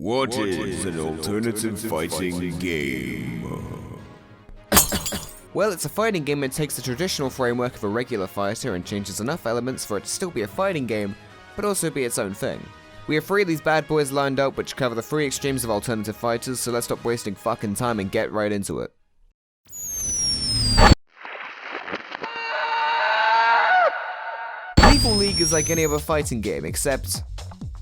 What is an alternative fighting game? Well, it's a fighting game that takes the traditional framework of a regular fighter and changes enough elements for it to still be a fighting game, but also be its own thing. We have 3 of these bad boys lined up which cover the 3 extremes of alternative fighters, so let's stop wasting fucking time and get right into it. Lethal League is like any other fighting game, except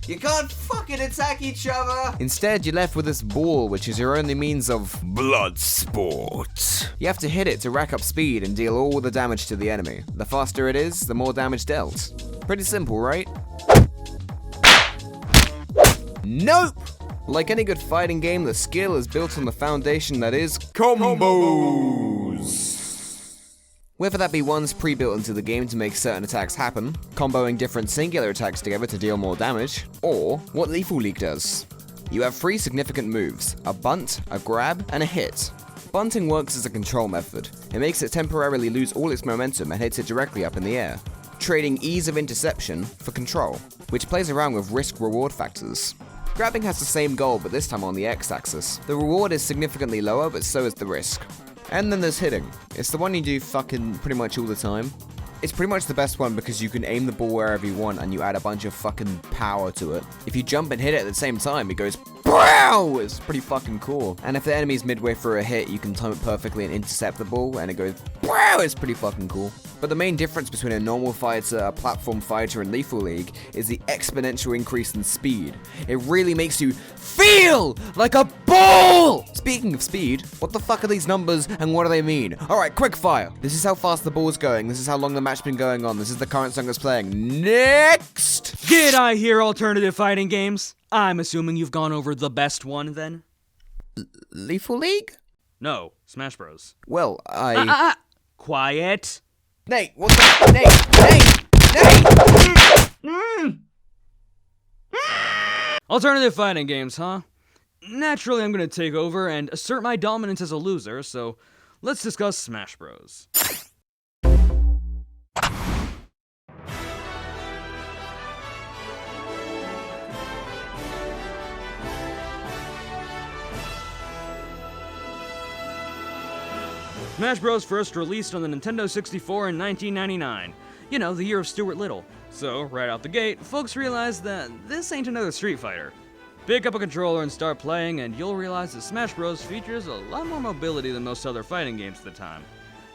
you can't fucking attack each other! Instead, you're left with this ball, which is your only means of Blood sport. You have to hit it to rack up speed and deal all the damage to the enemy. The faster it is, the more damage dealt. Pretty simple, right? Nope! Like any good fighting game, the skill is built on the foundation that is combos! Whether that be ones pre-built into the game to make certain attacks happen, comboing different singular attacks together to deal more damage, or what Lethal League does. You have 3 significant moves: a bunt, a grab, and a hit. Bunting works as a control method. It makes it temporarily lose all its momentum and hits it directly up in the air, trading ease of interception for control, which plays around with risk-reward factors. Grabbing has the same goal, but this time on the x-axis. The reward is significantly lower, but so is the risk. And then there's hitting. It's the one you do fucking pretty much all the time. It's pretty much the best one because you can aim the ball wherever you want and you add a bunch of fucking power to it. If you jump and hit it at the same time, it goes BOW! It's pretty fucking cool. And if the enemy's midway through a hit, you can time it perfectly and intercept the ball and it goes BOW! It's pretty fucking cool. But the main difference between a normal fighter, a platform fighter, and Lethal League is the exponential increase in speed. It really makes you feel like a ball! Speaking of speed, what the fuck are these numbers and what do they mean? Alright, quick fire. This is how fast the ball's going. This is how long the match's been going on. This is the current song that's playing. Next! Did I hear alternative fighting games? I'm assuming you've gone over the best one then? Lethal League? No, Smash Bros. Well, Quiet. Nate, what the- Nate! Alternative fighting games, huh? Naturally, I'm gonna take over and assert my dominance as a loser, so let's discuss Smash Bros. Smash Bros. First released on the Nintendo 64 in 1999. You know, the year of Stuart Little. So, right out the gate, folks realized that this ain't another Street Fighter. Pick up a controller and start playing, and you'll realize that Smash Bros. Features a lot more mobility than most other fighting games at the time.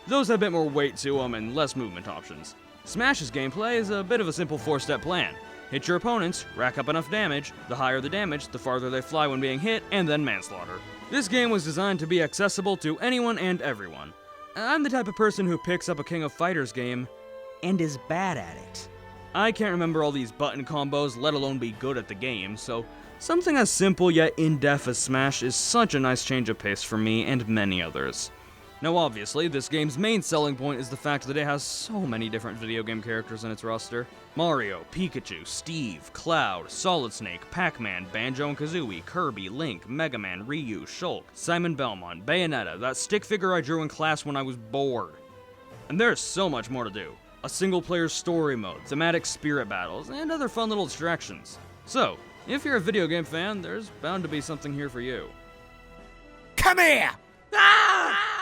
Those have a bit more weight to them and less movement options. Smash's gameplay is a bit of a simple 4-step plan. Hit your opponents, rack up enough damage, the higher the damage, the farther they fly when being hit, and then manslaughter. This game was designed to be accessible to anyone and everyone. I'm the type of person who picks up a King of Fighters game and is bad at it. I can't remember all these button combos, let alone be good at the game, so something as simple yet in-depth as Smash is such a nice change of pace for me and many others. Now obviously, this game's main selling point is the fact that it has so many different video game characters in its roster. Mario, Pikachu, Steve, Cloud, Solid Snake, Pac-Man, Banjo and Kazooie, Kirby, Link, Mega Man, Ryu, Shulk, Simon Belmont, Bayonetta, that stick figure I drew in class when I was bored. And there's so much more to do. A single-player story mode, thematic spirit battles, and other fun little distractions. So, if you're a video game fan, there's bound to be something here for you. Come here! Ah!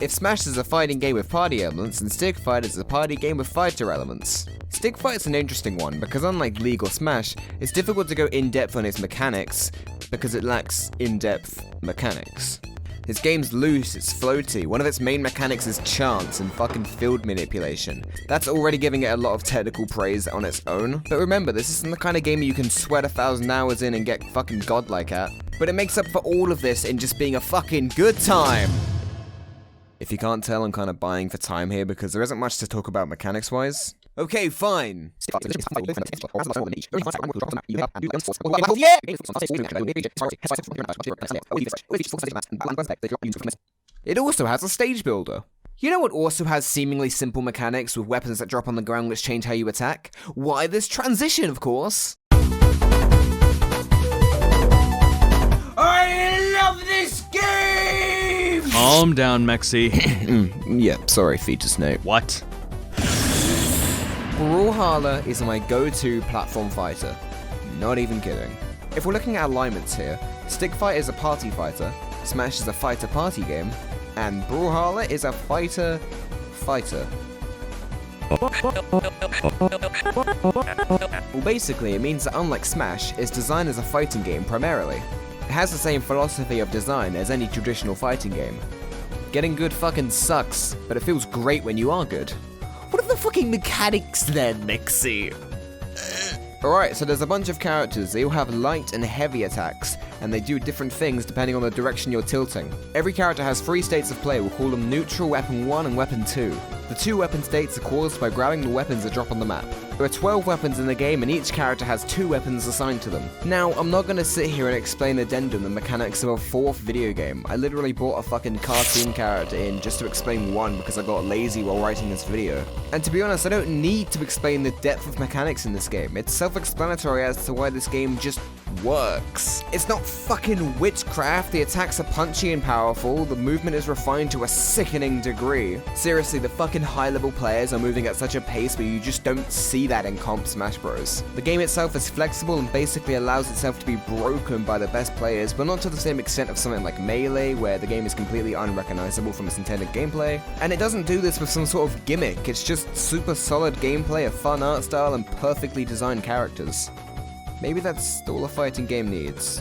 If Smash is a fighting game with party elements, then Stick Fight is a party game with fighter elements. Stick Fight's an interesting one because unlike League or Smash, it's difficult to go in-depth on its mechanics because it lacks in-depth mechanics. This game's loose, it's floaty, one of its main mechanics is chance and fucking field manipulation. That's already giving it a lot of technical praise on its own, but remember, this isn't the kind of game you can sweat 1,000 hours in and get fucking godlike at. But it makes up for all of this in just being a fucking good time! If you can't tell, I'm kind of buying for time here because there isn't much to talk about mechanics-wise. Okay, fine. It also has a stage builder. You know what also has seemingly simple mechanics with weapons that drop on the ground which change how you attack? Why, this transition, of course. I love this game! Calm down, Mexi. Yeah, sorry, Fetus Nate. What? Guh-Huzzah is my go-to platform fighter. Not even kidding. If we're looking at alignments here, Stick Fight is a party fighter, Smash is a fighter party game, and Guh-Huzzah is a fighter. Well, basically, it means that unlike Smash, it's designed as a fighting game primarily. It has the same philosophy of design as any traditional fighting game. Getting good fucking sucks, but it feels great when you are good. What are the fucking mechanics then, Mexi? Alright, so there's a bunch of characters. They all have light and heavy attacks, and they do different things depending on the direction you're tilting. Every character has 3 states of play. We'll call them Neutral, Weapon 1, and Weapon 2. The 2 weapon states are caused by grabbing the weapons that drop on the map. There are 12 weapons in the game, and each character has 2 weapons assigned to them. Now, I'm not gonna sit here and explain addendum the mechanics of a 4th video game. I literally brought a fucking cartoon character in just to explain one because I got lazy while writing this video. And to be honest, I don't need to explain the depth of mechanics in this game. It's self-explanatory as to why this game just works. It's not fucking witchcraft, the attacks are punchy and powerful, the movement is refined to a sickening degree. Seriously, the fucking high-level players are moving at such a pace where you just don't see that in comp Smash Bros. The game itself is flexible and basically allows itself to be broken by the best players, but not to the same extent of something like Melee, where the game is completely unrecognizable from its intended gameplay. And it doesn't do this with some sort of gimmick, it's just super solid gameplay, a fun art style, and perfectly designed characters. Maybe that's all a fighting game needs.